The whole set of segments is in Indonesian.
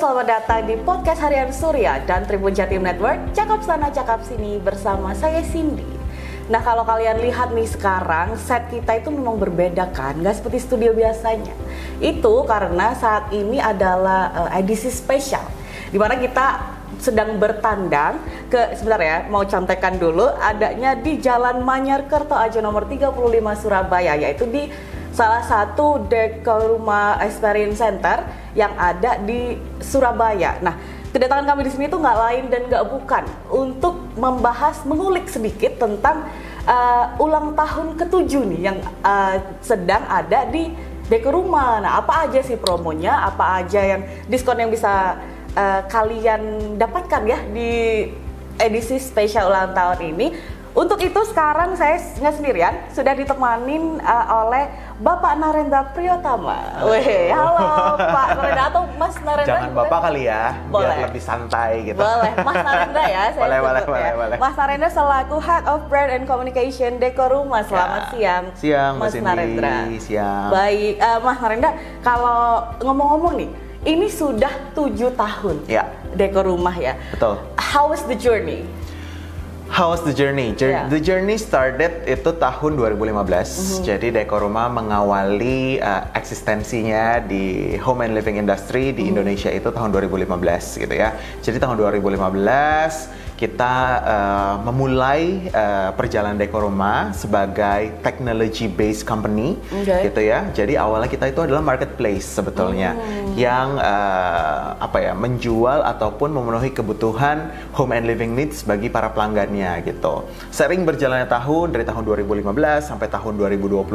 Selamat datang di podcast Harian Surya dan Tribun Jatim Network. Cakap sana, cakap sini bersama saya Cindy. Nah, kalau kalian lihat nih sekarang set kita itu memang berbeda kan, nggak seperti studio biasanya. Itu karena saat ini adalah edisi spesial, dimana kita sedang bertandang ke, sebentar ya, mau contekan dulu, adanya di Jalan Manyar Kertoajo nomor 35 Surabaya, yaitu di salah satu Dekoruma Experience Center yang ada di Surabaya. Nah, kedatangan kami di sini tuh nggak lain dan nggak bukan untuk membahas, mengulik sedikit tentang ulang tahun ke-7 nih yang sedang ada di Dekoruma. Nah, apa aja sih promonya, apa aja yang diskon yang bisa kalian dapatkan ya di edisi spesial ulang tahun ini. Untuk itu sekarang saya nggak sendirian, sudah ditemanin oleh Bapak Narendra Priyotama. Weh, halo Pak Narendra atau Mas Narendra? Jangan Bapak kali ya, boleh. Biar lebih santai gitu. Boleh, Mas Narendra ya. Saya boleh. Mas Narendra selaku Head of Brand and Communication Dekoruma. Selamat siang. Siang, Mas Narendra. Siang. Baik, Mas Narendra, kalau ngomong-ngomong nih, ini sudah 7 tahun ya. Dekoruma ya. Betul. How was the journey? How was the journey? The journey started itu tahun 2015. Jadi Dekoruma mengawali eksistensinya di home and living industry di Indonesia itu tahun 2015 gitu ya. Jadi tahun 2015 kita memulai perjalanan Dekoruma sebagai technology based company gitu ya. Jadi awalnya kita itu adalah marketplace sebetulnya yang menjual ataupun memenuhi kebutuhan home and living needs bagi para pelanggannya gitu. Sering berjalannya tahun dari tahun 2015 sampai tahun 2022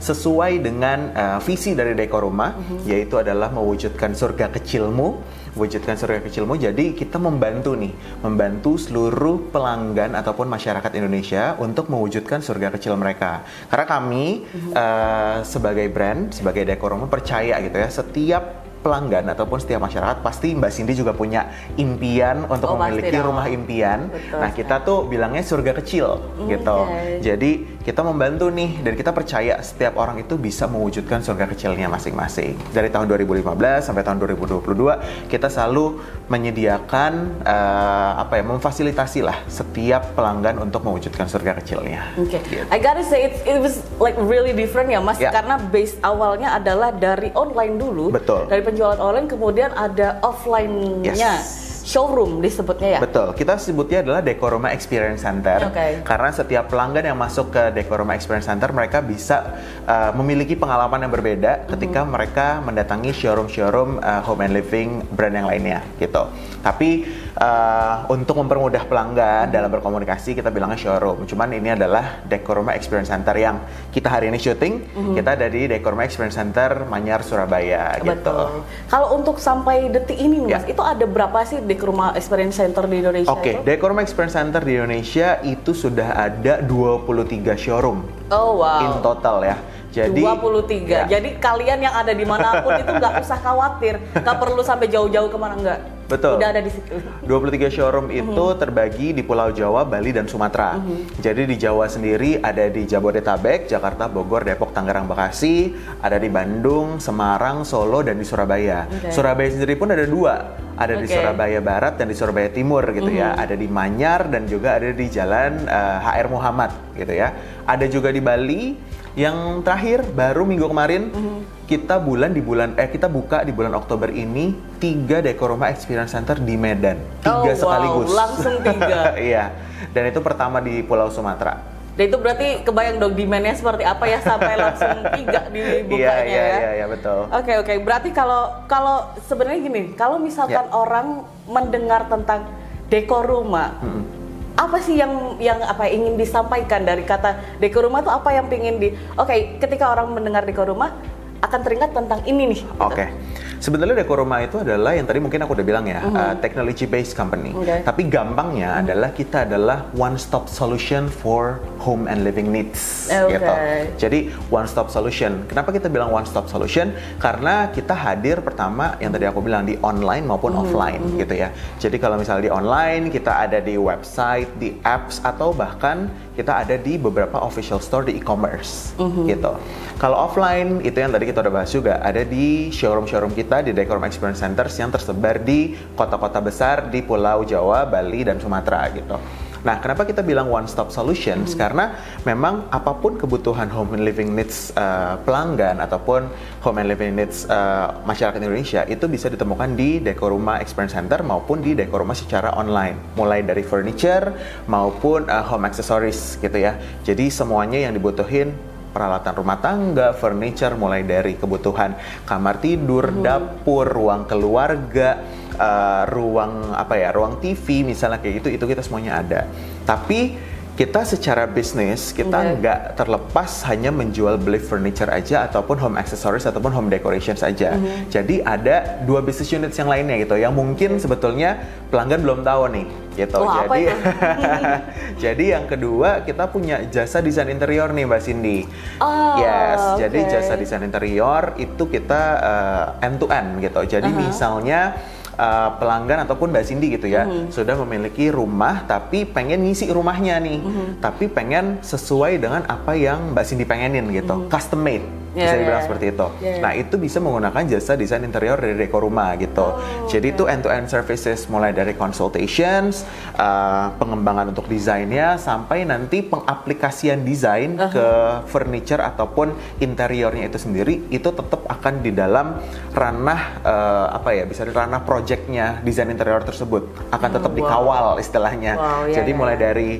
sesuai dengan visi dari Dekoruma, yaitu adalah mewujudkan surga kecilmu. Jadi kita membantu seluruh pelanggan ataupun masyarakat Indonesia untuk mewujudkan surga kecil mereka. Karena kami sebagai brand, sebagai Dekoruma percaya gitu ya, setiap pelanggan ataupun setiap masyarakat pasti Mbak Cindy juga punya impian untuk memiliki rumah impian. Betul, nah, kita tuh bilangnya surga kecil gitu. Jadi kita membantu nih dan kita percaya setiap orang itu bisa mewujudkan surga kecilnya masing-masing. Dari tahun 2015 sampai tahun 2022 kita selalu menyediakan memfasilitasi lah setiap pelanggan untuk mewujudkan surga kecilnya. Gitu. I gotta say it was like really different ya Mas, karena base awalnya adalah dari online dulu. Betul. Dari penjualan online kemudian ada offline-nya. Showroom disebutnya ya? Betul, kita sebutnya adalah Dekoruma Experience Center. Karena setiap pelanggan yang masuk ke Dekoruma Experience Center, mereka bisa memiliki pengalaman yang berbeda ketika mereka mendatangi showroom-showroom home and living brand yang lainnya gitu. Tapi untuk mempermudah pelanggan dalam berkomunikasi, kita bilangnya showroom. Cuman ini adalah Dekoruma Experience Center yang kita hari ini syuting. Kita ada di Dekoruma Experience Center Manyar, Surabaya gitu. Kalau untuk sampai detik ini Mas, itu ada berapa sih Dekoruma Experience Center di Indonesia? Dekoruma Experience Center di Indonesia itu sudah ada 23 showroom. In total ya. Jadi 23. Jadi kalian yang ada dimanapun itu nggak usah khawatir, nggak perlu sampai jauh-jauh kemana, nggak. Betul. Udah ada di situ. 23 showroom itu terbagi di Pulau Jawa, Bali, dan Sumatera. Jadi di Jawa sendiri ada di Jabodetabek, Jakarta, Bogor, Depok, Tangerang, Bekasi, ada di Bandung, Semarang, Solo, dan di Surabaya. Surabaya sendiri pun ada 2. Ada di Surabaya Barat dan di Surabaya Timur gitu ya. Ada di Manyar dan juga ada di Jalan HR Muhammad gitu ya. Ada juga di Bali. Yang terakhir baru minggu kemarin kita buka di bulan Oktober ini 3 Dekoruma Experience Center di Medan. 3 sekaligus. Langsung 3. Iya. Dan itu pertama di Pulau Sumatera. Dan itu berarti kebayang dong demand-nya seperti apa ya sampai langsung 3 dibukanya Iya, betul. Oke. Berarti kalau sebenarnya gini, kalau misalkan orang mendengar tentang Dekoruma, apa sih yang ingin disampaikan dari kata Dekoruma itu, apa yang ingin ketika orang mendengar Dekoruma akan teringat tentang ini nih gitu. Sebenarnya Dekoruma itu adalah yang tadi mungkin aku udah bilang ya, technology based company. Tapi gampangnya adalah kita adalah one stop solution for home and living needs. Gitu. Jadi one stop solution. Kenapa kita bilang one stop solution? Karena kita hadir pertama yang tadi aku bilang di online maupun offline gitu ya. Jadi kalau misalnya di online kita ada di website, di apps, atau bahkan kita ada di beberapa official store di e-commerce gitu. Kalau offline itu yang tadi kita udah bahas juga, ada di showroom-showroom kita di Dekoruma Experience Centers yang tersebar di kota-kota besar di Pulau Jawa, Bali, dan Sumatera gitu. Nah, kenapa kita bilang one stop solutions? Karena memang apapun kebutuhan home and living needs pelanggan ataupun home and living needs masyarakat Indonesia itu bisa ditemukan di Dekoruma Experience Center maupun di Dekoruma secara online. Mulai dari furniture maupun home accessories gitu ya. Jadi semuanya yang dibutuhin, peralatan rumah tangga, furniture, mulai dari kebutuhan kamar tidur, dapur, ruang keluarga, ruang TV misalnya kayak gitu, itu kita semuanya ada. Tapi kita secara bisnis, kita nggak terlepas hanya menjual beli furniture aja ataupun home accessories ataupun home decoration saja. Jadi ada dua business units yang lainnya gitu, yang mungkin sebetulnya pelanggan belum tahu nih gitu. Jadi jadi yang kedua kita punya jasa desain interior nih Mbak Cindy. Jadi jasa desain interior itu kita end to end gitu. Jadi misalnya pelanggan ataupun Mbak Cindy gitu ya, sudah memiliki rumah tapi pengen ngisi rumahnya nih, tapi pengen sesuai dengan apa yang Mbak Cindy pengenin gitu, custom made. Bisa dibilang seperti itu. Nah, itu bisa menggunakan jasa desain interior dari Dekoruma gitu. Jadi itu end-to-end services, mulai dari consultations, pengembangan untuk desainnya, sampai nanti pengaplikasian desain ke furniture ataupun interiornya itu sendiri, itu tetap akan di dalam ranah bisa di ranah projectnya desain interior tersebut, akan tetap dikawal istilahnya. Jadi mulai dari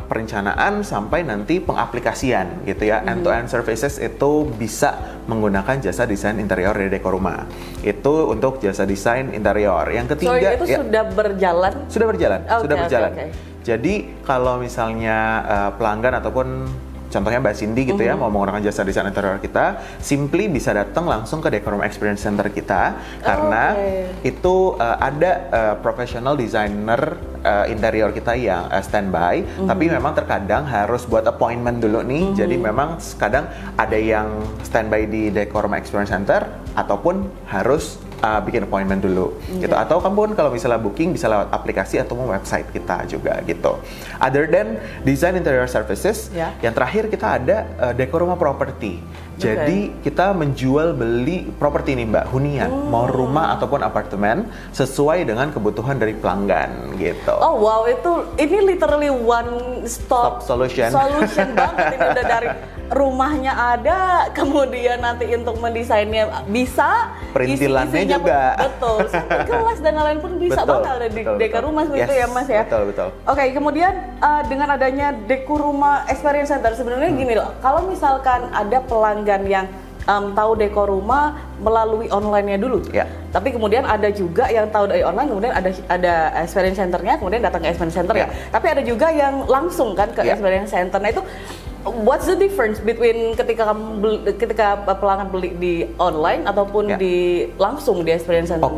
perencanaan sampai nanti pengaplikasian gitu ya. End-to-end services itu bisa menggunakan jasa desain interior dari Dekoruma. Itu untuk jasa desain interior. Yang ketiga, itu sudah berjalan? Sudah berjalan. Jadi kalau misalnya pelanggan ataupun contohnya Mbak Cindy gitu ya, mau menggunakan jasa desain interior kita, simply bisa datang langsung ke Dekoruma Experience Center kita, karena itu ada professional designer interior kita yang standby, tapi memang terkadang harus buat appointment dulu nih. Jadi memang kadang ada yang standby di Dekoruma Experience Center ataupun harus bikin appointment dulu gitu. Atau kamu kalau misalnya booking bisa lewat aplikasi atau website kita juga gitu. Other than design interior services, yang terakhir kita ada Dekoruma Property. Jadi kita menjual beli properti nih Mbak, hunian, mau rumah ataupun apartemen sesuai dengan kebutuhan dari pelanggan gitu. Oh wow, ini literally one stop solution banget. Ini udah dari rumahnya ada, kemudian nanti untuk mendesainnya bisa, perintilannya juga, betul, sampai kelas dan lain-lain pun bisa banget ada di Dekoruma seperti itu ya Mas ya. Betul. Oke, kemudian dengan adanya Dekoruma Experience Center sebenarnya gini loh, kalau misalkan ada pelanggan yang tahu Dekoruma melalui online-nya dulu, tapi kemudian ada juga yang tahu dari online, kemudian ada Experience Center-nya, kemudian datang ke Experience Center ya. Tapi ada juga yang langsung kan ke Experience Center. Nah itu what's the difference between ketika pelanggan beli di online ataupun di langsung di Experience Center?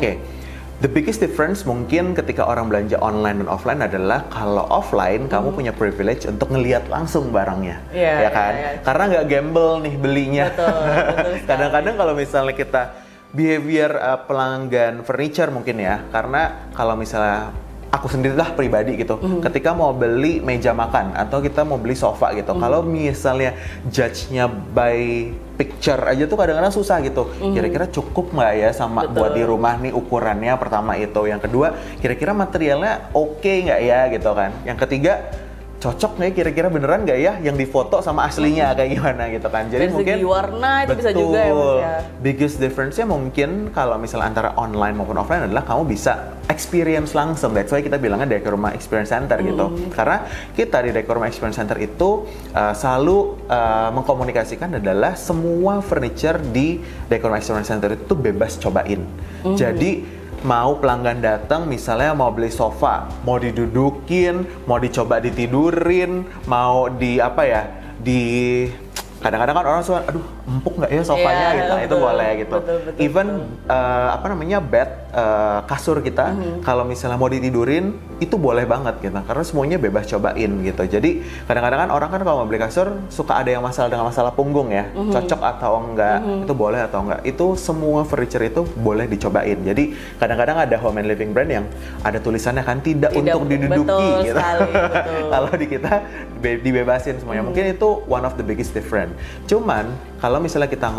The biggest difference mungkin ketika orang belanja online dan offline adalah kalau offline kamu punya privilege untuk ngelihat langsung barangnya, ya kan? Karena nggak gamble nih belinya. Betul kadang-kadang kalau misalnya kita behavior pelanggan furniture mungkin ya, karena kalau misalnya aku sendirilah pribadi gitu, ketika mau beli meja makan atau kita mau beli sofa gitu, kalau misalnya judge-nya by picture aja tuh kadang-kadang susah gitu. Kira-kira cukup nggak ya sama buat di rumah nih ukurannya, pertama itu. Yang kedua, kira-kira materialnya oke nggak ya gitu kan. Yang ketiga, cocok nggak kira-kira beneran nggak ya yang difoto sama aslinya kayak gimana gitu kan. Jadi mungkin segi warna itu bisa juga ya Mas ya. Biggest difference-nya mungkin kalau misalnya antara online maupun offline adalah kamu bisa experience langsung. That's why kita bilangnya Dekoruma Experience Center gitu. Karena kita di Dekoruma Experience Center itu selalu mengkomunikasikan adalah semua furniture di Dekoruma Experience Center itu bebas cobain. Jadi mau pelanggan datang misalnya mau beli sofa, mau didudukin, mau dicoba ditidurin, mau di kadang-kadang kan orang suka, aduh empuk nggak ya sofanya gitu, itu boleh gitu. Betul, Even bed, kasur kita, kalau misalnya mau ditidurin itu boleh banget gitu, karena semuanya bebas cobain gitu. Jadi kadang-kadang kan orang kan kalau mau beli kasur suka ada yang masalah dengan masalah punggung ya, cocok atau enggak, itu boleh atau enggak, itu semua furniture itu boleh dicobain. Jadi kadang-kadang ada home and living brand yang ada tulisannya kan tidak untuk diduduki betul gitu. Sekali, betul. Kalau di kita dibebasin semuanya. Mungkin itu one of the biggest difference. Cuman kalau misalnya kita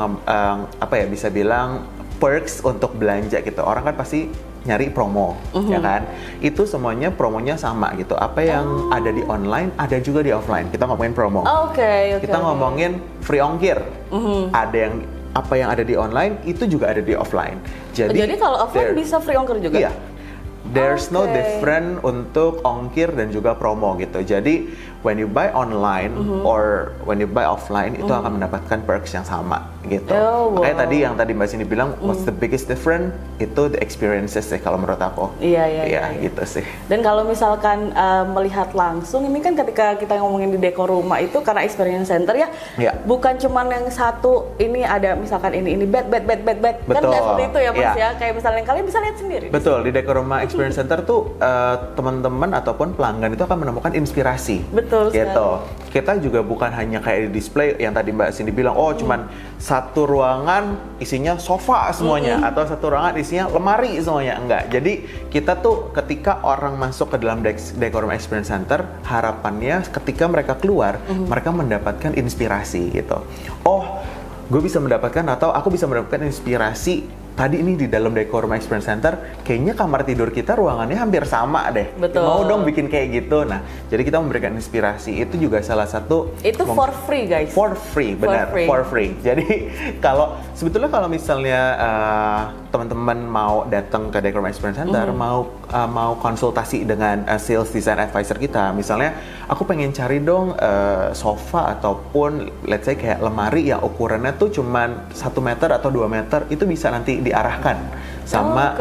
bisa bilang perks untuk belanja gitu, orang kan pasti nyari promo, ya kan? Itu semuanya promonya sama gitu. Apa yang ada di online, ada juga di offline. Kita ngomongin promo. Kita ngomongin free ongkir. Ada yang apa yang ada di online itu juga ada di offline. Jadi kalau offline bisa free ongkir juga? Iya. There's no different untuk ongkir dan juga promo gitu. Jadi when you buy online or when you buy offline itu akan mendapatkan perks yang sama gitu. Makanya tadi yang tadi Mbak Cindy bilang what's the biggest difference itu the experiences sih kalau menurut aku. Iya. Gitu sih. Dan kalau misalkan melihat langsung ini kan ketika kita ngomongin di dekor rumah itu karena experience center ya. Bukan cuman yang satu ini ada misalkan ini bed kan nggak seperti itu ya Mas ya. Kayak misalnya kalian bisa lihat sendiri. Betul, di dekor rumah experience center tuh teman-teman ataupun pelanggan itu akan menemukan inspirasi. Betul gitu. Kita juga bukan hanya kayak di display yang tadi Mbak Cindy bilang, cuman satu ruangan isinya sofa semuanya atau satu ruangan isinya lemari semuanya, enggak. Jadi kita tuh ketika orang masuk ke dalam Decor Room Experience Center, harapannya ketika mereka keluar, mereka mendapatkan inspirasi gitu. Gue bisa mendapatkan atau aku bisa mendapatkan inspirasi tadi ini di dalam Decor Room Experience Center, kayaknya kamar tidur kita ruangannya hampir sama deh. Betul. Mau dong bikin kayak gitu. Nah, jadi kita memberikan inspirasi. Itu juga salah satu. Itu for free guys. For free, benar. For free. Jadi sebetulnya kalau misalnya teman-teman mau datang ke Decor Room Experience Center, mau konsultasi dengan sales design advisor kita, misalnya aku pengen cari dong sofa ataupun let's say kayak lemari yang ukurannya tuh cuman 1 meter atau 2 meter, itu bisa nanti diarahkan sama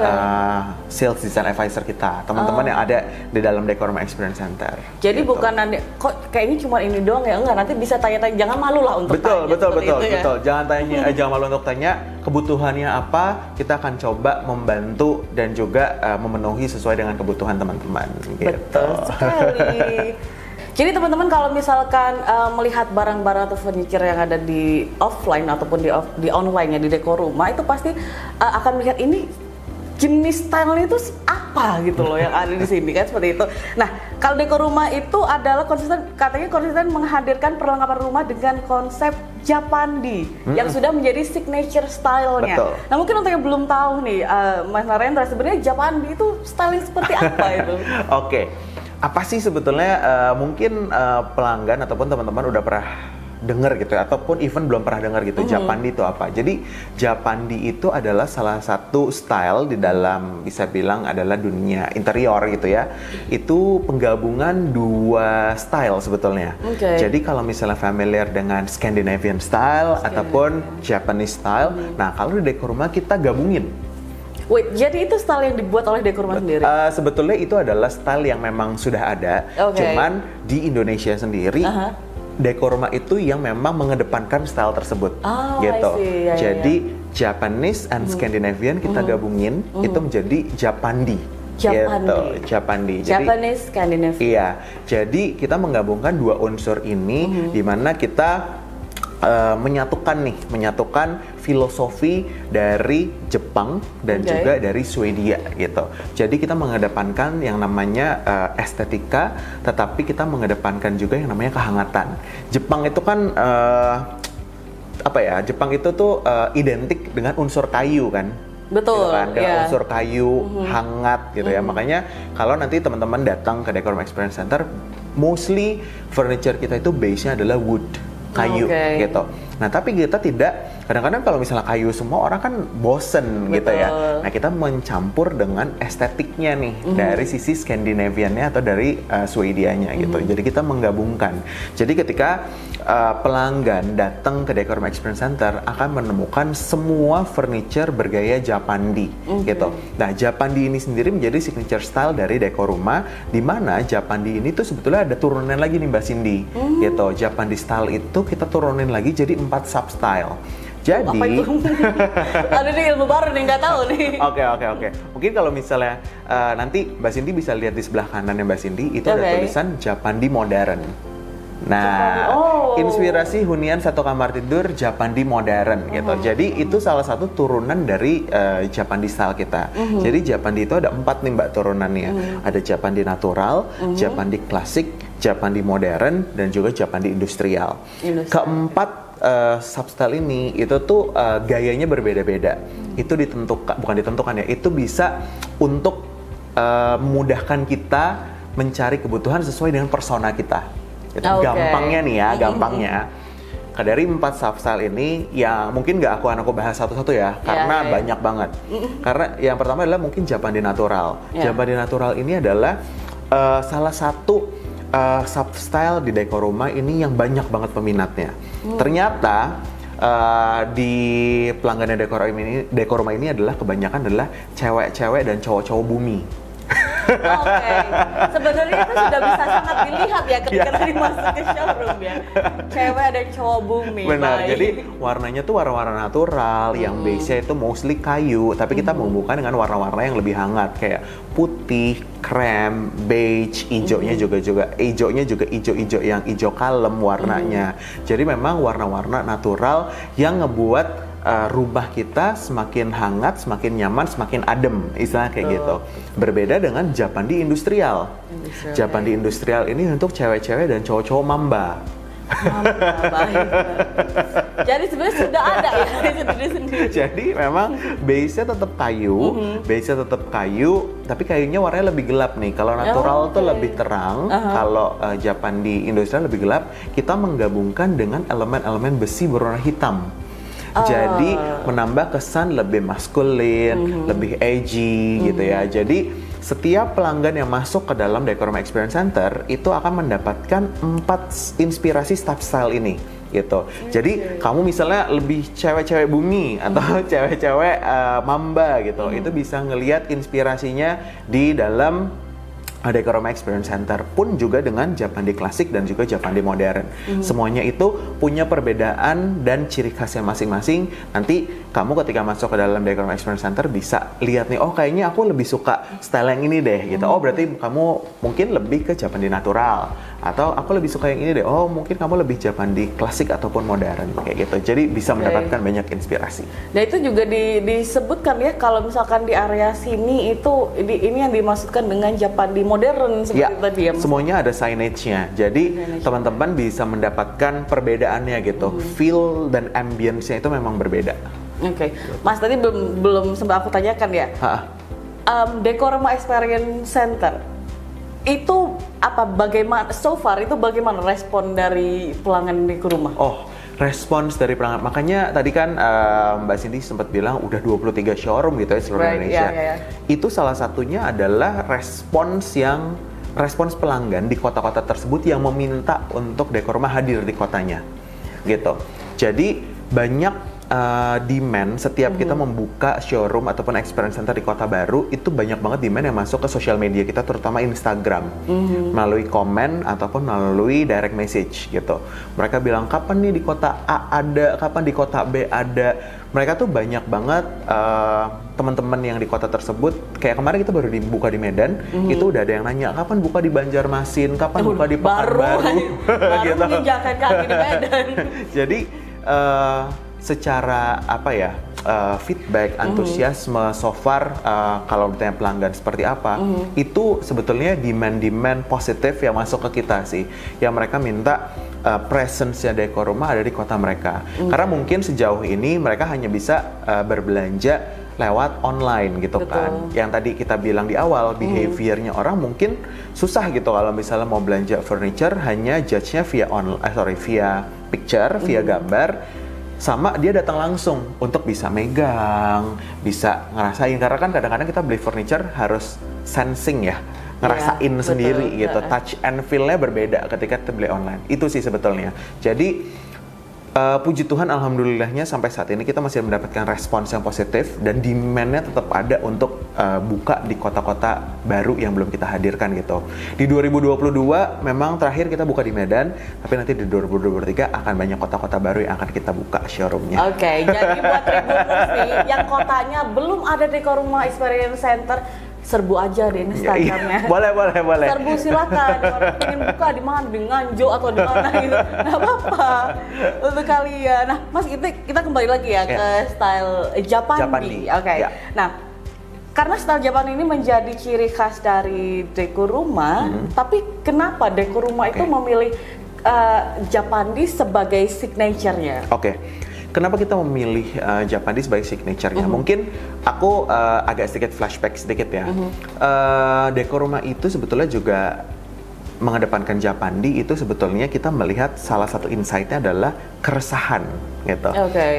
sales design advisor kita, teman-teman yang ada di dalam Decor Room Experience Center. Jadi gitu. Bukan nanti kok kayaknya cuma ini doang ya, enggak, nanti bisa tanya-tanya, jangan malu lah untuk tanya. Betul. Jangan malu untuk tanya kebutuhannya apa, kita akan coba membantu dan juga memenuhi sesuai dengan kebutuhan teman-teman. Gitu. Betul sekali. Jadi teman-teman kalau misalkan melihat barang-barang atau furniture yang ada di offline ataupun di online ya di dekor rumah, itu pasti akan melihat ini jenis style itu apa gitu loh yang ada di sini kan, seperti itu. Nah, kalau dekor rumah itu adalah katanya konsisten menghadirkan perlengkapan rumah dengan konsep Japandi yang sudah menjadi signature style-nya. Nah, mungkin untuk yang belum tahu nih, Mas Narendra, sebenarnya Japandi itu styling seperti apa itu? Apa sih sebetulnya mungkin pelanggan ataupun teman-teman udah pernah dengar gitu ya, ataupun even belum pernah dengar gitu, Japandi itu apa. Jadi Japandi itu adalah salah satu style di dalam, bisa bilang adalah dunia interior gitu ya. Itu penggabungan dua style sebetulnya. Jadi kalau misalnya familiar dengan Scandinavian style ataupun Japanese style, nah kalau di dekor rumah kita gabungin. Jadi itu style yang dibuat oleh dekor rumah sendiri? Sebetulnya itu adalah style yang memang sudah ada, cuman di Indonesia sendiri dekor rumah itu yang memang mengedepankan style tersebut, gitu. Jadi Japanese and Scandinavian kita gabungin, itu menjadi Japandi. Japandi. Japanese, Scandinavian. Iya. Jadi kita menggabungkan dua unsur ini, di mana kita menyatukan filosofi dari Jepang dan juga dari Swedia gitu. Jadi kita mengedepankan yang namanya estetika, tetapi kita mengedepankan juga yang namanya kehangatan. Jepang itu kan Jepang itu tuh identik dengan unsur kayu kan. Betul, gitu kan? Dengan unsur kayu, hangat gitu ya. Makanya kalau nanti teman-teman datang ke Decor Room Experience Center, mostly furniture kita itu base-nya adalah wood, kayu gitu. Nah, tapi kita tidak Kadang-kadang kalau misalnya kayu semua orang kan bosen gitu ya. Nah kita mencampur dengan estetiknya nih dari sisi Scandinavian-nya atau dari Swedia-nya gitu. Jadi kita menggabungkan. Jadi ketika pelanggan datang ke Dekoroma Experience Center akan menemukan semua furniture bergaya Japandi gitu. Nah Japandi ini sendiri menjadi signature style dari Dekoroma, di mana Japandi ini tuh sebetulnya ada turunan lagi nih Mbak Cindy gitu. Japandi style itu kita turunin lagi jadi 4 sub style. Jadi, apa itu? Ada nih ilmu baru nih, nggak tahu nih. Oke. Mungkin kalau misalnya nanti Mbak Cindy bisa lihat di sebelah kanannya Mbak Cindy, itu ada tulisan Japandi modern. Nah, inspirasi hunian satu kamar tidur Japandi modern gitu. Jadi itu salah satu turunan dari Japandi style kita. Jadi Japandi itu ada 4 nih Mbak turunannya. Ada Japandi natural, Japandi klasik, Japandi modern, dan juga Japandi industrial. Keempat substyle ini itu tuh gayanya berbeda-beda. Itu bukan ditentukan ya. Itu bisa untuk memudahkan kita mencari kebutuhan sesuai dengan persona kita. Gampangnya nih ya, gampangnya. Dari 4 substyle ini yang mungkin nggak aku bahas satu-satu ya, karena banyak banget. Karena yang pertama adalah mungkin Japandi natural. Japandi natural ini adalah salah satu substyle di Dekoroma ini yang banyak banget peminatnya. Ternyata di pelanggannya Dekoroma ini adalah kebanyakan adalah cewek-cewek dan cowok-cowok bumi. Sebenarnya itu sudah bisa sangat dilihat ya ketika tadi masuk ke showroom ya. Cewek dan cowok bumi. Benar, jadi warnanya tuh warna-warna natural, yang base-nya itu mostly kayu, tapi kita membuka dengan warna-warna yang lebih hangat kayak putih, krem, beige, hijaunya juga hijau-hijau yang hijau kalem warnanya. Jadi memang warna-warna natural yang ngebuat rumah kita semakin hangat, semakin nyaman, semakin adem, istilahnya kayak gitu. Berbeda dengan Japandi industrial. Japandi industrial ini untuk cewek-cewek dan cowok-cowok mamba. Baik. Jadi sebenarnya sudah ada ya sendiri-sendiri. Jadi memang base-nya tetap kayu, tapi kayunya warnanya lebih gelap nih. Kalau natural tuh lebih terang, kalau Japandi industrial lebih gelap. Kita menggabungkan dengan elemen-elemen besi berwarna hitam. Jadi menambah kesan lebih maskulin, lebih edgy gitu ya. Jadi setiap pelanggan yang masuk ke dalam Dekoroma Experience Center itu akan mendapatkan 4 inspirasi style ini gitu. Jadi kamu misalnya lebih cewek-cewek bumi atau cewek-cewek mamba gitu, itu bisa ngelihat inspirasinya di dalam Dekoroma Experience Center pun juga dengan Japandi klasik dan juga Japandi modern. Semuanya itu punya perbedaan dan ciri khasnya masing-masing. Nanti kamu ketika masuk ke dalam Dekoroma Experience Center bisa lihat nih, oh kayaknya aku lebih suka style yang ini deh gitu. Oh berarti kamu mungkin lebih ke Japandi natural, atau aku lebih suka yang ini deh. Oh mungkin kamu lebih Japandi klasik ataupun modern kayak gitu. Jadi bisa mendapatkan banyak inspirasi. Nah itu juga disebutkan ya, kalau misalkan di area sini itu ini yang dimaksudkan dengan Japandi modern seperti tadi ya. Semuanya ada signage-nya. Jadi teman-teman bisa mendapatkan perbedaannya gitu. Feel dan ambience-nya itu memang berbeda. Oke. Mas tadi belum sempat aku tanyakan ya. Dekoroma Experience Center itu bagaimana so far, itu bagaimana respon dari pelanggan Dekoroma? Respons dari pelanggan, makanya tadi kan Mbak Cindy sempat bilang udah 23 showroom gitu ya seluruh Indonesia. Itu salah satunya adalah respons pelanggan di kota-kota tersebut yang meminta untuk Dekoroma hadir di kotanya gitu. Jadi banyak demand setiap kita membuka showroom ataupun experience center di kota baru, itu banyak banget demand yang masuk ke sosial media kita, terutama Instagram, melalui komen ataupun melalui direct message gitu. Mereka bilang kapan nih di kota A ada, kapan di kota B ada. Mereka tuh banyak banget teman-teman yang di kota tersebut. Kayak kemarin kita baru dibuka di Medan, itu udah ada yang nanya kapan buka di Banjarmasin, kapan buka di Pekanbaru gitu. Menginjakan kaki di Medan. Jadi secara feedback, antusiasme so far, kalau ditanya pelanggan seperti apa, itu sebetulnya demand positif yang masuk ke kita sih, yang mereka minta presence-nya Dekoroma ada di kota mereka. Karena mungkin sejauh ini mereka hanya bisa berbelanja lewat online gitu. Kan. Yang tadi kita bilang di awal, behaviornya orang mungkin susah gitu kalau misalnya mau belanja furniture hanya judge-nya via picture, via gambar. sama dia datang langsung untuk bisa megang, bisa ngerasain, karena kan kadang-kadang kita beli furniture harus sensing ya, ngerasain sendiri gitu, touch and feel-nya berbeda ketika kita beli online. Itu sih sebetulnya. Jadi puji Tuhan, alhamdulillahnya sampai saat ini kita masih mendapatkan respons yang positif dan demand-nya tetap ada untuk buka di kota-kota baru yang belum kita hadirkan gitu. Di 2022 memang terakhir kita buka di Medan, tapi nanti di 2023 akan banyak kota-kota baru yang akan kita buka showroom-nya. Oke, jadi buat Tribuners nih yang kotanya belum ada Dekoruma Experience Center, serbu aja di Instagramnya. Boleh. Serbu silakan. Kalau ingin buka di mana, di Nganjuk atau di mana gitu, nggak apa-apa untuk kalian. Nah, Mas, kita kembali lagi ya ke style Japandi. Oke. Nah, karena style Japandi ini menjadi ciri khas dari Dekoruma, tapi kenapa Dekoruma itu memilih Japandi sebagai signature-nya? Oke. Kenapa kita memilih Japandi sebagai signature-nya? Mungkin aku agak sedikit flashback sedikit ya. Dekoruma itu sebetulnya juga mengedepankan Japandi, itu sebetulnya kita melihat salah satu insight-nya adalah keresahan gitu.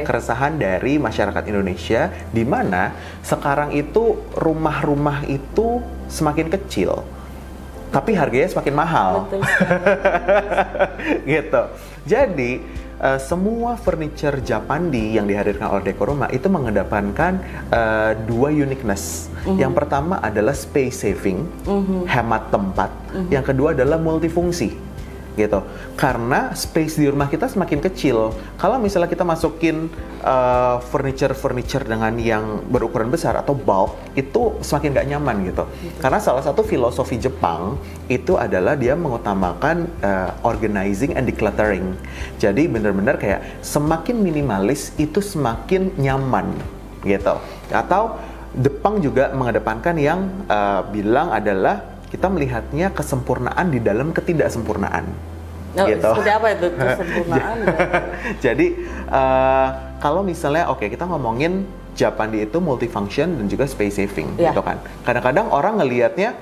Keresahan dari masyarakat Indonesia di mana sekarang itu rumah-rumah itu semakin kecil tapi harganya semakin mahal. Gitu. Jadi semua furniture Japandi yang dihadirkan oleh Dekoruma itu mengedepankan dua uniqueness. Yang pertama adalah space saving, hemat tempat. Yang kedua adalah multifungsi. Gitu. Karena space di rumah kita semakin kecil. Kalau misalnya kita masukin furniture dengan yang berukuran besar atau bulk, itu semakin gak nyaman gitu. Karena salah satu filosofi Jepang itu adalah dia mengutamakan organizing and decluttering. Jadi benar-benar kayak semakin minimalis itu semakin nyaman gitu. Atau Jepang juga mengedepankan yang bilang adalah kita melihatnya kesempurnaan di dalam ketidaksempurnaan. Gitu. Seperti apa itu kesempurnaan? Jadi kalau misalnya kita ngomongin Japandi itu multifunction dan juga space saving gitu kan. Kadang-kadang orang ngelihatnya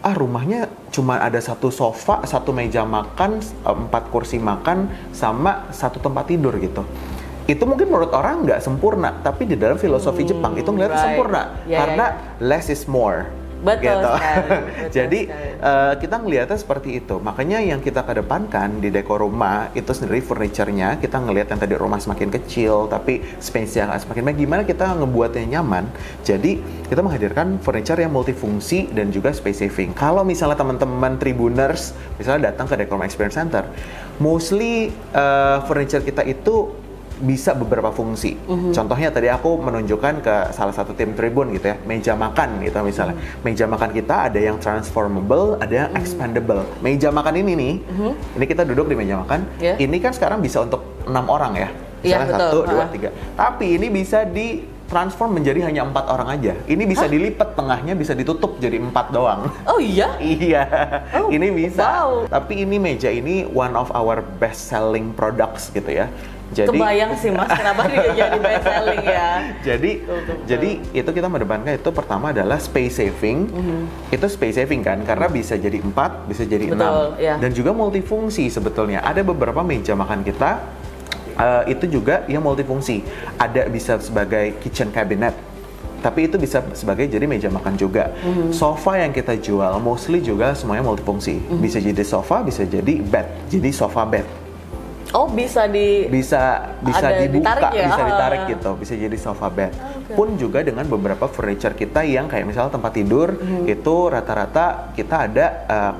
rumahnya cuma ada satu sofa, satu meja makan, 4 kursi makan sama satu tempat tidur gitu. Itu mungkin menurut orang nggak sempurna, tapi di dalam filosofi Jepang itu ngelihat sempurna karena less is more. Betul gitu. Sekali. Jadi kita ngelihatnya seperti itu. Makanya yang kita kedepankan di Dekoruma itu sendiri furniture-nya, kita ngelihat yang tadi rumah semakin kecil tapi space-nya semakin baik. Gimana kita ngebuatnya nyaman? Jadi kita menghadirkan furniture yang multifungsi dan juga space saving. Kalau misalnya teman-teman Tribuners misalnya datang ke Dekoruma Experience Center, mostly furniture kita itu bisa beberapa fungsi. Contohnya tadi aku menunjukkan ke salah satu tim Tribun gitu ya, meja makan gitu misalnya. Meja makan kita ada yang transformable, ada yang expandable. Meja makan ini nih, ini kita duduk di meja makan. Ini kan sekarang bisa untuk 6 orang ya. Misalnya 1, 2, 3. Tapi ini bisa transform menjadi hanya 4 orang aja. Ini bisa dilipat tengahnya, bisa ditutup jadi 4 doang. Oh iya? Iya. Ini bisa. Wow. Tapi ini meja ini one of our best selling products gitu ya. Jadi, kebayang sih Mas, kenapa dia jadi best selling ya. Jadi itu kita mendepankan itu pertama adalah space saving. Itu space saving kan, karena bisa jadi 4, bisa jadi 6. Dan juga multifungsi sebetulnya. Ada beberapa meja makan kita itu juga yang multifungsi. Ada bisa sebagai kitchen cabinet, tapi itu bisa sebagai jadi meja makan juga. Sofa yang kita jual mostly juga semuanya multifungsi. Bisa jadi sofa, bisa jadi bed. Jadi sofa bed. Oh, bisa dibuka, ditarik ya? Bisa ditarik gitu, bisa jadi sofa bed. Pun juga dengan beberapa furniture kita yang kayak misalnya tempat tidur itu rata-rata kita ada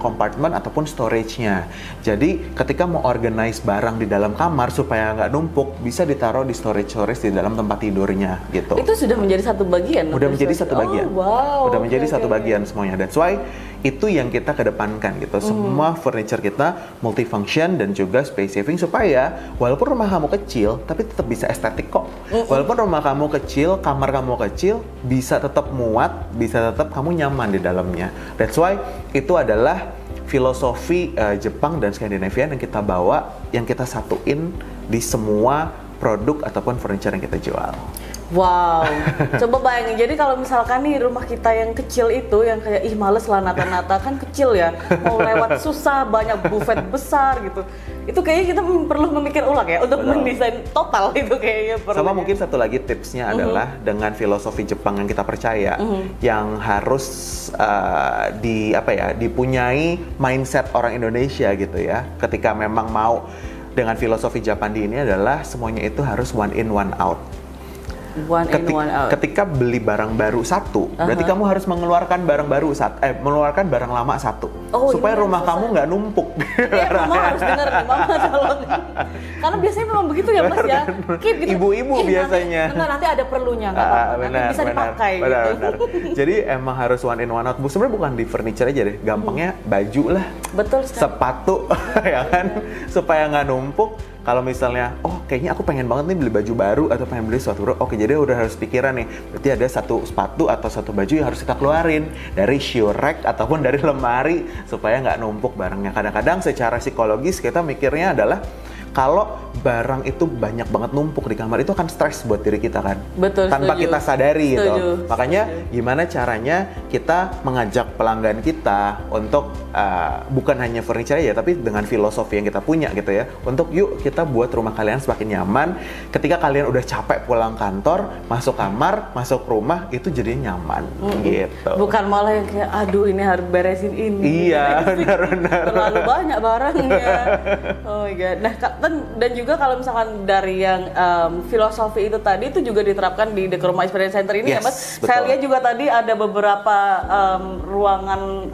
compartment ataupun storage-nya. Jadi ketika mau organize barang di dalam kamar supaya nggak numpuk, bisa ditaruh di storage di dalam tempat tidurnya gitu. Itu sudah menjadi satu bagian? Udah menjadi satu bagian. Wow. Udah menjadi satu bagian semuanya. That's why itu yang kita kedepankan gitu. Semua furniture kita multifunction dan juga space saving supaya walaupun rumah kamu kecil tapi tetap bisa estetik kok. Walaupun rumah kamu kecil, kamar kamu kecil, bisa tetap muat, bisa tetap kamu nyaman di dalamnya. That's why itu adalah filosofi Jepang dan Skandinavia yang kita bawa, yang kita satuin di semua produk ataupun furniture yang kita jual. Wow, coba bayangin. Jadi kalau misalkan nih rumah kita yang kecil itu, yang kayak ih males lah nata-nata, kan kecil ya, mau lewat susah, banyak buffet besar gitu. Itu kayaknya kita perlu memikir ulang ya untuk mendesain total itu kayaknya perlu. Sama mungkin satu lagi tipsnya adalah dengan filosofi Jepang yang kita percaya, yang harus dipunyai mindset orang Indonesia gitu ya. Ketika memang mau dengan filosofi Jepang ini adalah semuanya itu harus one in one out. One in, one out. Ketika beli barang baru satu, berarti kamu harus mengeluarkan barang baru mengeluarkan barang lama satu, supaya rumah kamu nggak numpuk. Iya, mama harus dengar nih, mama tolong. Karena biasanya memang begitu ya mas ya. Keep gitu. Ibu-ibu biasanya. Nanti ada perlunya, nggak apa-apa. Nanti bisa dipakai. Benar. Jadi emang harus one in one out. Sebenarnya bukan di furniture aja deh, gampangnya baju lah. Betul sekali. Sepatu, ya kan, supaya nggak numpuk. Kalau misalnya, kayaknya aku pengen banget nih beli baju baru atau pengen beli sesuatu baru, jadi udah harus pikiran nih, berarti ada satu sepatu atau satu baju yang harus kita keluarin dari shoe rack ataupun dari lemari supaya nggak numpuk barangnya. Kadang-kadang secara psikologis kita mikirnya adalah kalau barang itu banyak banget numpuk di kamar itu akan stres buat diri kita kan. Betul, tanpa setuju. Kita sadari Setuju. gitu. Makanya gimana caranya kita mengajak pelanggan kita untuk bukan hanya furniture ya, tapi dengan filosofi yang kita punya gitu ya. Untuk yuk kita buat rumah kalian semakin nyaman. Ketika kalian udah capek pulang kantor, masuk kamar, masuk rumah itu jadinya nyaman gitu. Bukan malah yang kayak aduh ini harus beresin ini. Iya, benar-benar. Terlalu banyak barangnya. Oh my god. Nah, dan juga kalau misalkan dari yang filosofi itu tadi itu juga diterapkan di Dekoroma Experience Center ini ya Mas. Betul. Saya lihat juga tadi ada beberapa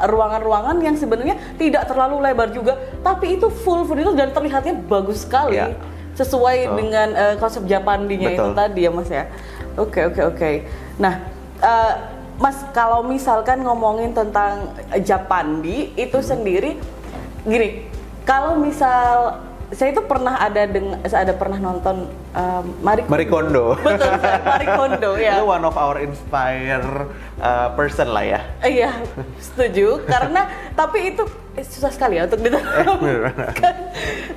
ruangan-ruangan yang sebenarnya tidak terlalu lebar juga, tapi itu full furniture dan terlihatnya bagus sekali. Yeah. Sesuai dengan konsep Japandinya itu tadi ya Mas ya. Oke. Nah, Mas kalau misalkan ngomongin tentang Japandi itu sendiri gini, kalau misal saya itu pernah pernah nonton Marie Kondo. Betul, Marie Kondo ya. Itu one of our inspire person lah ya. Iya, setuju. Karena tapi itu susah sekali ya untuk diterapkan.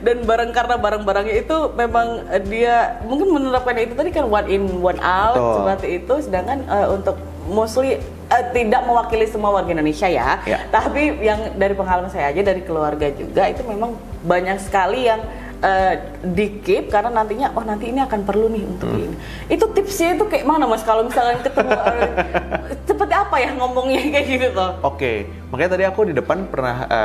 Dan karena barang-barangnya itu memang dia mungkin menerapkannya itu tadi kan one in one out seperti itu. Sedangkan untuk mostly tidak mewakili semua warga Indonesia ya. Tapi yang dari pengalaman saya aja, dari keluarga juga itu memang banyak sekali yang di-keep karena nantinya nanti ini akan perlu nih untuk ini. Itu tipsnya itu kayak mana Mas kalau misalnya ketemu seperti apa ya ngomongnya kayak gitu tuh? Oke, makanya tadi aku di depan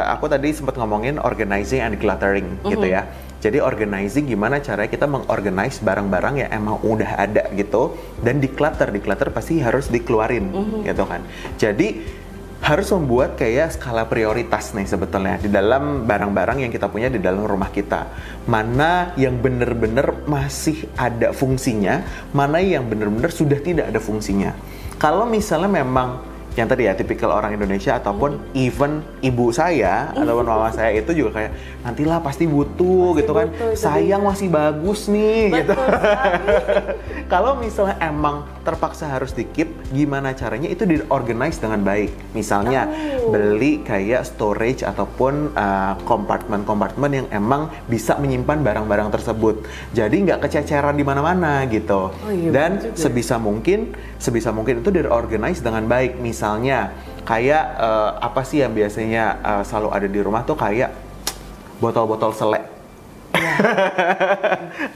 aku tadi sempat ngomongin organizing and decluttering gitu ya. Jadi organizing gimana caranya kita mengorganize barang-barang yang emang udah ada gitu, dan declutter pasti harus dikeluarin gitu kan. Jadi harus membuat kayak skala prioritas nih sebetulnya di dalam barang-barang yang kita punya di dalam rumah kita. Mana yang benar-benar masih ada fungsinya, mana yang benar-benar sudah tidak ada fungsinya. Kalau misalnya memang yang tadi ya tipikal orang Indonesia ataupun even ibu saya ataupun mama saya itu juga kayak nantilah pasti butuh gitu kan, sayang masih bagus nih gitu. Kalau misalnya emang terpaksa harus di-keep, gimana caranya itu di-organize dengan baik. Misalnya beli kayak storage ataupun kompartemen-kompartemen yang emang bisa menyimpan barang-barang tersebut. Jadi nggak kececeran di mana-mana gitu. Dan sebisa mungkin itu di-organize dengan baik. Misalnya kayak apa sih yang biasanya selalu ada di rumah tuh kayak botol-botol selai.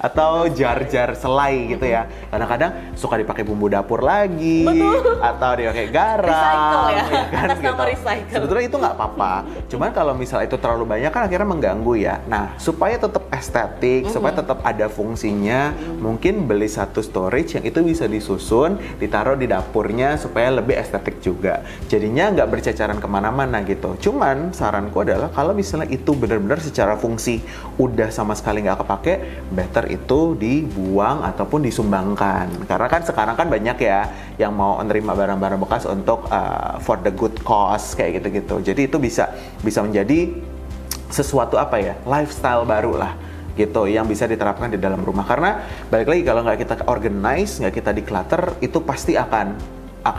Atau jar-jar selai gitu ya. Kadang-kadang suka dipakai bumbu dapur lagi. Betul. Atau dipakai garam. Recycle ya, kan, atas nama gitu. recycle. Sebetulnya itu nggak apa-apa. Cuman kalau misalnya itu terlalu banyak kan akhirnya mengganggu ya. Nah, supaya tetap estetik, supaya tetap ada fungsinya, mungkin beli satu storage yang itu bisa disusun, ditaruh di dapurnya supaya lebih estetik juga. Jadinya nggak berceceran kemana-mana gitu. Cuman saranku adalah kalau misalnya itu benar-benar secara fungsi udah sama sekali nggak kepake, better itu dibuang ataupun disumbangkan. Karena kan sekarang kan banyak ya yang mau menerima barang-barang bekas untuk for the good cause kayak gitu-gitu. Jadi itu bisa menjadi sesuatu apa ya, lifestyle baru lah gitu yang bisa diterapkan di dalam rumah. Karena balik lagi kalau nggak kita organize, nggak kita declutter, itu pasti akan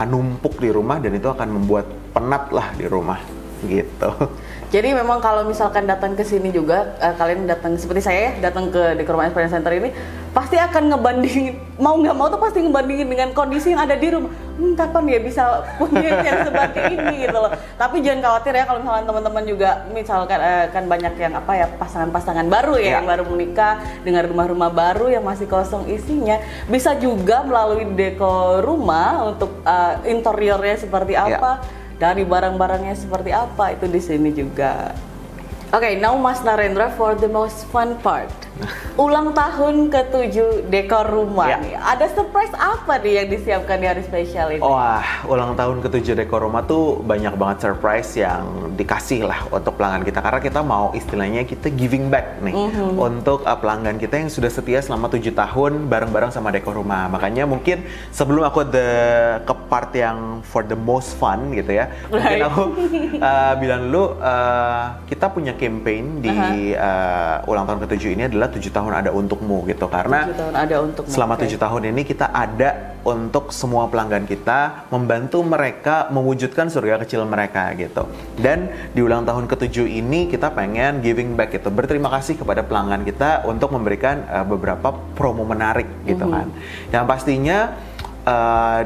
numpuk di rumah dan itu akan membuat penat lah di rumah gitu. Jadi memang kalau misalkan datang ke sini juga, kalian datang seperti saya ya, datang ke Dekoroma Experience Center ini pasti akan ngebandingin, mau nggak mau tuh pasti ngebandingin dengan kondisi yang ada di rumah. Kapan ya bisa punya yang seperti ini gitu loh. Tapi jangan khawatir ya kalau misalkan teman-teman juga misalkan kan banyak yang apa ya pasangan-pasangan baru ya, yang baru menikah dengan rumah-rumah baru yang masih kosong isinya, bisa juga melalui Dekoroma untuk interiornya seperti apa. Dari barang-barangnya seperti apa itu di sini juga. Oke, now Mas Narendra for the most fun part. Ulang tahun ke-7 Dekoroma nih. Ada surprise apa nih yang disiapkan di hari spesial ini? Wah, ulang tahun ke-7 Dekoroma tuh banyak banget surprise yang dikasih lah untuk pelanggan kita. Karena kita mau istilahnya kita giving back nih untuk pelanggan kita yang sudah setia selama 7 tahun bareng-bareng sama Dekoroma. Makanya mungkin sebelum aku ke part yang for the most fun gitu ya, mungkin aku bilang dulu kita punya campaign di ulang tahun ke-7 ini adalah 7 tahun ada untukmu gitu. Karena 7 tahun ada untukmu. Selama 7 tahun ini kita ada untuk semua pelanggan kita, membantu mereka mewujudkan surga kecil mereka gitu. Dan di ulang tahun ke-7 ini kita pengen giving back gitu, berterima kasih kepada pelanggan kita untuk memberikan beberapa promo menarik gitu kan. Yang pastinya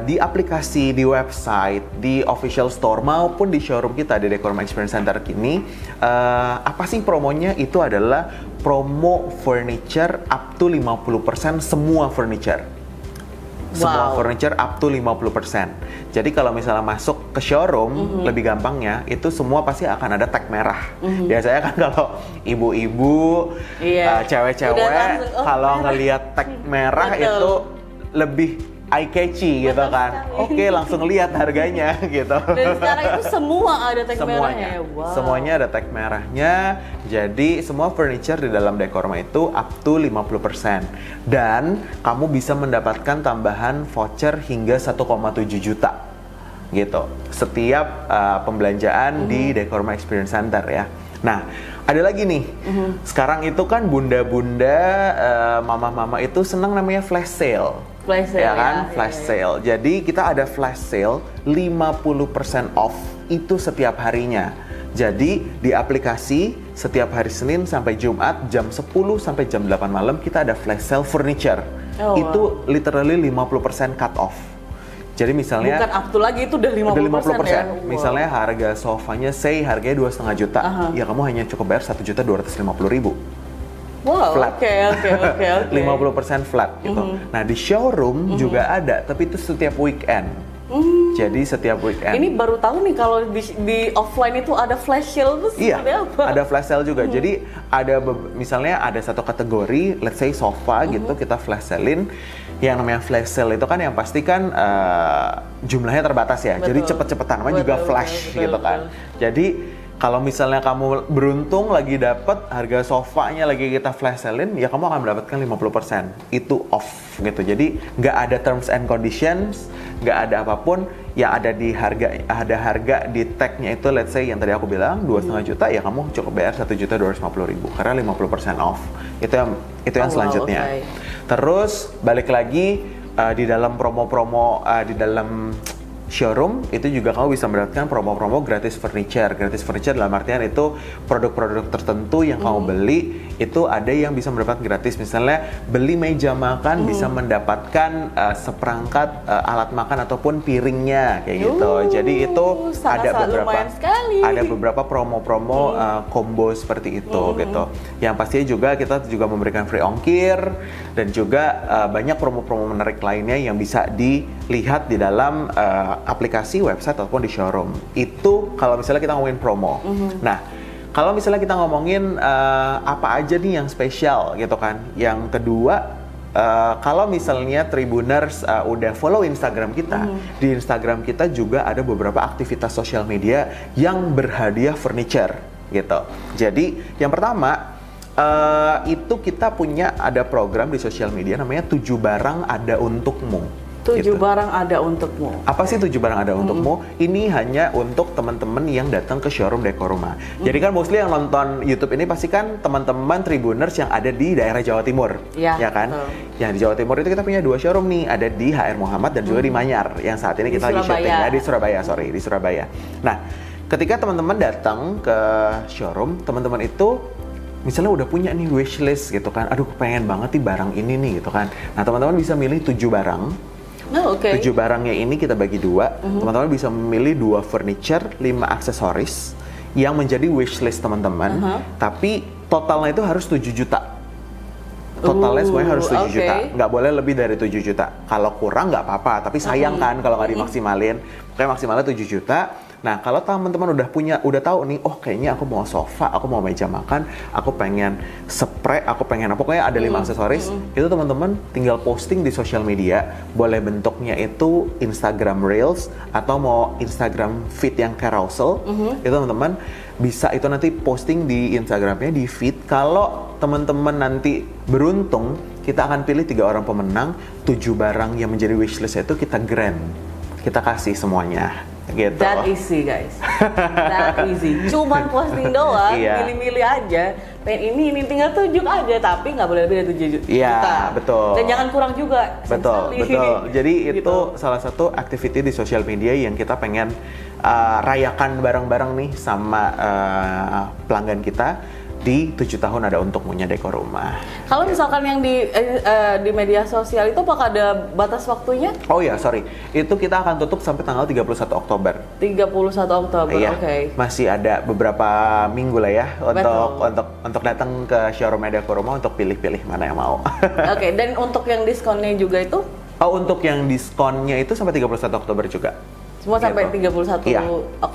di aplikasi, di website, di official store maupun di showroom kita di Dekoroma Experience Center kini, apa sih promonya? Itu adalah promo furniture up to 50% semua furniture. Semua furniture up to 50%. Jadi kalau misalnya masuk ke showroom, lebih gampangnya itu semua pasti akan ada tag merah. Biasanya kan kalau ibu-ibu, cewek-cewek kalau ngelihat tag merah itu lebih eye catchy gitu kan. Oke, langsung lihat harganya gitu. Dan sekarang itu semua ada tag merahnya. Wow. Semuanya ada tag merahnya. Jadi semua furniture di dalam Dekoroma itu up to 50%. Dan kamu bisa mendapatkan tambahan voucher hingga 1,7 juta gitu. Setiap pembelanjaan di Dekoroma Experience Center ya. Nah, ada lagi nih. Sekarang itu kan bunda-bunda, mama-mama itu senang namanya flash sale. Flash sale ya kan? Flash sale. Jadi kita ada flash sale 50% off itu setiap harinya. Jadi di aplikasi setiap hari Senin sampai Jumat jam 10 sampai jam 8 malam kita ada flash sale furniture. Itu literally 50% cut off. Jadi misalnya bukan up to lagi, itu udah 50%, ya. Misalnya harga sofanya harganya 2,5 juta. Ya kamu hanya cukup bayar 1.250.000. Wow, flat. Oke. 50% flat gitu. Nah di showroom juga ada, tapi itu setiap weekend. Jadi setiap weekend. Ini baru tahu nih kalau di offline itu ada flash sale itu seperti apa? Ada flash sale juga. Jadi ada misalnya ada satu kategori, let's say sofa gitu, kita flash sale-in. Yang namanya flash sale itu kan yang pasti kan jumlahnya terbatas ya. Jadi cepet-cepetan, namanya juga flash gitu kan. Jadi kalau misalnya kamu beruntung lagi dapat harga sofanya lagi kita flash sale-in, ya kamu akan mendapatkan 50%. Itu off gitu. Jadi nggak ada terms and conditions, nggak ada apapun. Yang ada harga di tag-nya itu, let's say yang tadi aku bilang 2,5 juta, ya kamu cukup bayar 1.250.000 karena 50% off. Itu yang selanjutnya. Terus balik lagi di dalam promo-promo di dalam showroom itu juga kamu bisa mendapatkan promo-promo gratis furniture. Gratis furniture dalam artian itu produk-produk tertentu yang kamu beli itu ada yang bisa mendapatkan gratis. Misalnya beli meja makan bisa mendapatkan seperangkat alat makan ataupun piringnya kayak gitu. Jadi itu ada beberapa promo-promo combo seperti itu gitu. Yang pastinya juga kita juga memberikan free ongkir dan juga banyak promo-promo menarik lainnya yang bisa dilihat di dalam aplikasi, website ataupun di showroom. Itu kalau misalnya kita ngomongin promo. Nah, kalau misalnya kita ngomongin apa aja nih yang spesial gitu kan. Yang kedua, kalau misalnya Tribuners udah follow Instagram kita, di Instagram kita juga ada beberapa aktivitas sosial media yang berhadiah furniture gitu. Jadi yang pertama itu kita punya ada program di sosial media namanya 7 barang ada untukmu. 7 barang ada untukmu. Apa sih 7 barang ada untukmu? Ini hanya untuk teman-teman yang datang ke showroom Dekoroma. Jadi kan mostly yang nonton YouTube ini pasti kan teman-teman Tribuners yang ada di daerah Jawa Timur, ya kan? Yang di Jawa Timur itu kita punya 2 showroom nih, ada di HR Muhammad dan juga di Manyar. Yang saat ini kita lagi syutingnya di Surabaya, di Surabaya. Nah, ketika teman-teman datang ke showroom, teman-teman itu misalnya udah punya nih wishlist gitu kan, aduh pengen banget nih barang ini nih gitu kan. Nah teman-teman bisa milih 7 barang. 7 barangnya ini kita bagi 2. Teman-teman bisa memilih 2 furniture, 5 aksesoris yang menjadi wishlist teman-teman. Tapi totalnya itu harus 7 juta. Totalnya semuanya harus 7 juta. Nggak boleh lebih dari 7 juta. Kalau kurang nggak apa-apa, tapi sayang kan kalau nggak dimaksimalin. Pokoknya maksimalnya 7 juta. Nah, kalau teman-teman udah tahu nih, oh kayaknya aku mau sofa, aku mau meja makan, aku pengen spray, aku pengen apa, pokoknya ada 5 aksesoris, itu teman-teman tinggal posting di sosial media, boleh bentuknya itu Instagram Reels, atau mau Instagram feed yang carousel, itu teman-teman bisa itu nanti posting di Instagramnya, di feed. Kalau teman-teman nanti beruntung, kita akan pilih 3 orang pemenang, 7 barang yang menjadi wishlist itu kita grant, kita kasih semuanya. Gitu. That easy guys, that easy. Cuman posting doang, milih-milih aja. Pengen ini tinggal tunjuk aja, tapi nggak boleh lebih dari 7 juta. Iya, betul. Dan jangan kurang juga. Betul. Jadi itu salah satu activity di sosial media yang kita pengen rayakan bareng-bareng nih sama pelanggan kita. Di 7 tahun ada untukmunya Dekor Rumah. Kalau misalkan yang di media sosial itu apakah ada batas waktunya? Oh iya, sorry. Itu kita akan tutup sampai tanggal 31 Oktober. 31 Oktober, iya. Oke. Masih ada beberapa minggu lah ya untuk datang ke showroom Dekor Rumah untuk pilih-pilih mana yang mau. Oke, dan untuk yang diskonnya juga itu? Oh, untuk yang diskonnya itu sampai 31 Oktober juga. Semua sampai 31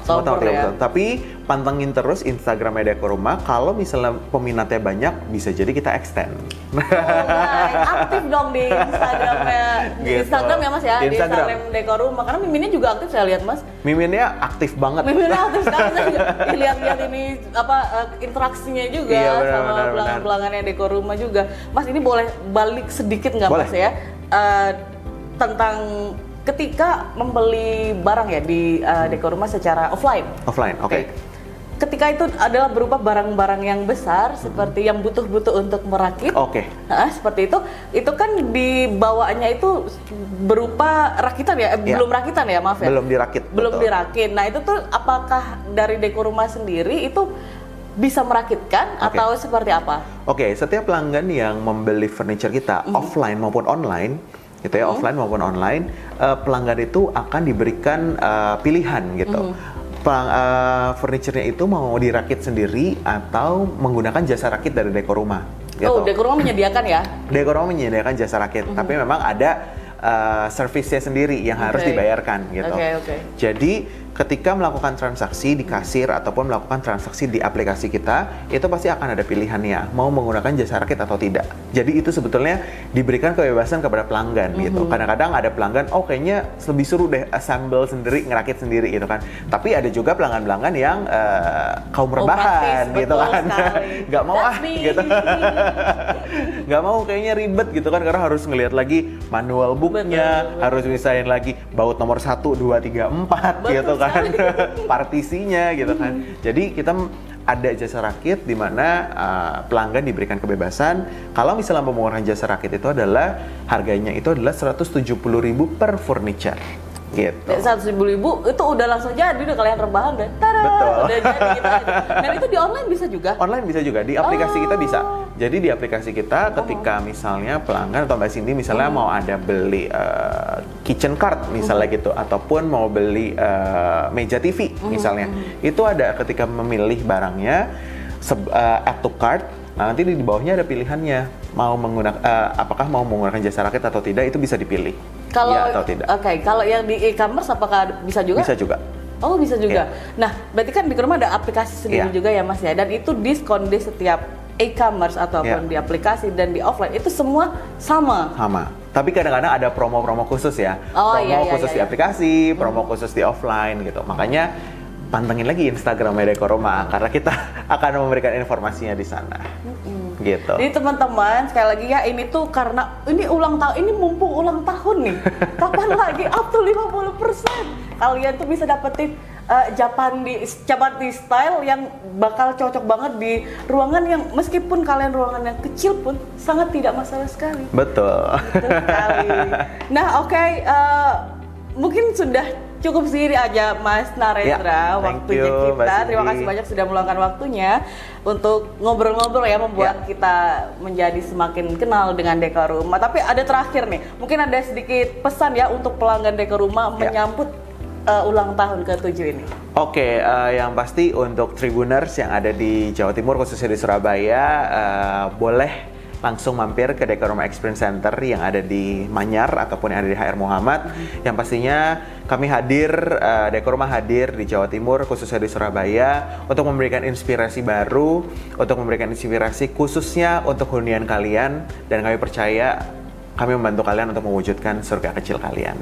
Oktober ya. Tapi pantengin terus Instagram Dekor Rumah. Kalau misalnya peminatnya banyak, bisa jadi kita extend. Aktif dong di Instagramnya, di Instagram ya Mas ya, di Instagram Dekor Rumah. Karena Miminnya juga aktif saya lihat Mas. Miminnya aktif banget. Miminnya aktif sekali, saya juga lihat ini interaksinya juga sama pelanggan-pelanggannya Dekor Rumah juga. Mas ini boleh balik sedikit nggak Mas ya tentang ketika membeli barang ya di Dekor Rumah secara offline. Offline, oke. Ketika itu adalah berupa barang-barang yang besar seperti yang butuh-butuh untuk merakit. Oke. Seperti itu kan dibawaannya itu berupa rakitan ya? Belum rakitan ya, maaf ya. Belum dirakit. Belum dirakit. Nah, itu tuh apakah dari Dekor Rumah sendiri itu bisa merakitkan atau seperti apa? Oke, setiap pelanggan yang membeli furniture kita offline maupun online gitu ya, offline maupun online, pelanggan itu akan diberikan pilihan gitu. Furniture-nya itu mau dirakit sendiri atau menggunakan jasa rakit dari Dekor Rumah. Gitu. Oh, Dekor Rumah menyediakan ya? Dekor Rumah menyediakan jasa rakit, tapi memang ada servisnya sendiri yang harus dibayarkan gitu. Jadi ketika melakukan transaksi di kasir ataupun melakukan transaksi di aplikasi kita, itu pasti akan ada pilihannya, mau menggunakan jasa rakit atau tidak. Jadi itu sebetulnya diberikan kebebasan kepada pelanggan gitu. Kadang-kadang ada pelanggan, oh kayaknya lebih seru deh assemble sendiri, ngerakit sendiri gitu kan. Tapi ada juga pelanggan-pelanggan yang kaum rebahan gitu kan. Nggak mau gitu. Nggak mau kayaknya ribet gitu kan, karena harus ngelihat lagi manual booknya, harus misahin lagi baut nomor 1, 2, 3, 4 gitu kan. Partisinya gitu kan. Jadi kita ada jasa rakit di mana pelanggan diberikan kebebasan. Kalau misalnya menggunakan jasa rakit itu adalah harganya itu adalah 170.000 per furniture. Gitu. 100.000 itu udah langsung jadi, udah kalian rebahan udah. Betul. Udah jadi gitu aja. Dan itu di online bisa juga? Online bisa juga, di aplikasi kita bisa. Jadi di aplikasi kita ketika misalnya pelanggan atau Mbak Cindy misalnya mau ada beli kitchen cart misalnya gitu, ataupun mau beli meja TV misalnya, itu ada ketika memilih barangnya add to cart. Nah, nanti di bawahnya ada pilihannya, mau menggunakan apakah mau menggunakan jasa rakit atau tidak, itu bisa dipilih. Kalau ya atau tidak. Kalau yang di e-commerce apakah bisa juga? Bisa juga. Oh, bisa juga. Nah, berarti kan di rumah ada aplikasi sendiri juga ya Mas ya, dan itu diskon di setiap e-commerce ataupun di aplikasi dan di offline itu semua sama. Sama. Tapi kadang-kadang ada promo-promo khusus ya. Promo khusus di aplikasi, promo khusus di offline gitu. Makanya pantengin lagi Instagram Dekor Rumah karena kita akan memberikan informasinya di sana. Gitu. Jadi teman-teman, sekali lagi ya, ini tuh karena ini ulang tahun, ini mumpung ulang tahun nih. Kapan lagi up to 50%. Kalian tuh bisa dapetin Japandi style yang bakal cocok banget di ruangan yang meskipun kalian ruangan yang kecil pun sangat tidak masalah sekali. Betul. Betul sekali. Nah, mungkin sudah cukup segini aja Mas Narendra waktunya kita. Terima kasih banyak sudah meluangkan waktunya untuk ngobrol-ngobrol ya, membuat kita menjadi semakin kenal dengan dekor rumah. Tapi ada terakhir nih, mungkin ada sedikit pesan ya untuk pelanggan dekor rumah menyambut ulang tahun ke-7 ini. Oke, yang pasti untuk Tribuners yang ada di Jawa Timur, khususnya di Surabaya, boleh langsung mampir ke Dekor Rumah Experience Center yang ada di Manyar ataupun yang ada di HR Muhammad. Yang pastinya kami hadir, Dekor Rumah hadir di Jawa Timur, khususnya di Surabaya, untuk memberikan inspirasi baru, untuk memberikan inspirasi khususnya untuk hunian kalian, dan kami percaya kami membantu kalian untuk mewujudkan surga kecil kalian.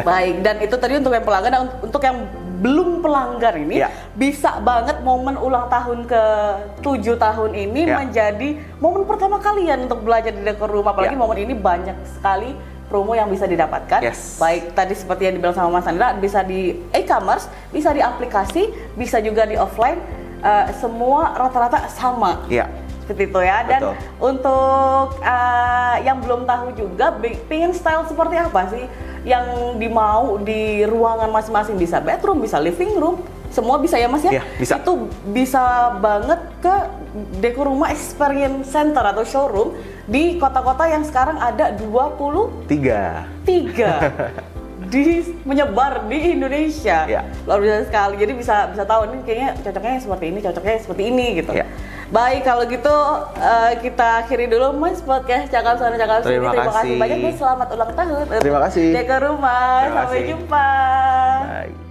Baik, dan itu tadi untuk yang pelanggan. Dan untuk yang belum pelanggan ini, bisa banget momen ulang tahun ke-7 tahun ini menjadi momen pertama kalian untuk belajar di dekor rumah. Apalagi momen ini banyak sekali promo yang bisa didapatkan. Baik tadi seperti yang dibilang sama Mas Andra, bisa di e-commerce, bisa di aplikasi, bisa juga di offline. Semua rata-rata sama. Seperti itu ya. Dan untuk yang belum tahu juga pengen style seperti apa sih yang dimau di ruangan masing-masing, bisa bedroom, bisa living room, semua bisa ya Mas ya? Bisa. Itu bisa banget ke Dekor Rumah Experience Center atau showroom di kota-kota yang sekarang ada 23 menyebar di Indonesia. Luar biasa sekali. Jadi bisa tahu ini kayaknya cocoknya seperti ini, cocoknya seperti ini gitu. Baik, kalau gitu kita akhiri dulu Mas podcast Cakap Sana Cakap Sini. Terima kasih banyak nih, selamat ulang tahun. Terima kasih. Dekor Rumah. Sampai jumpa. Bye.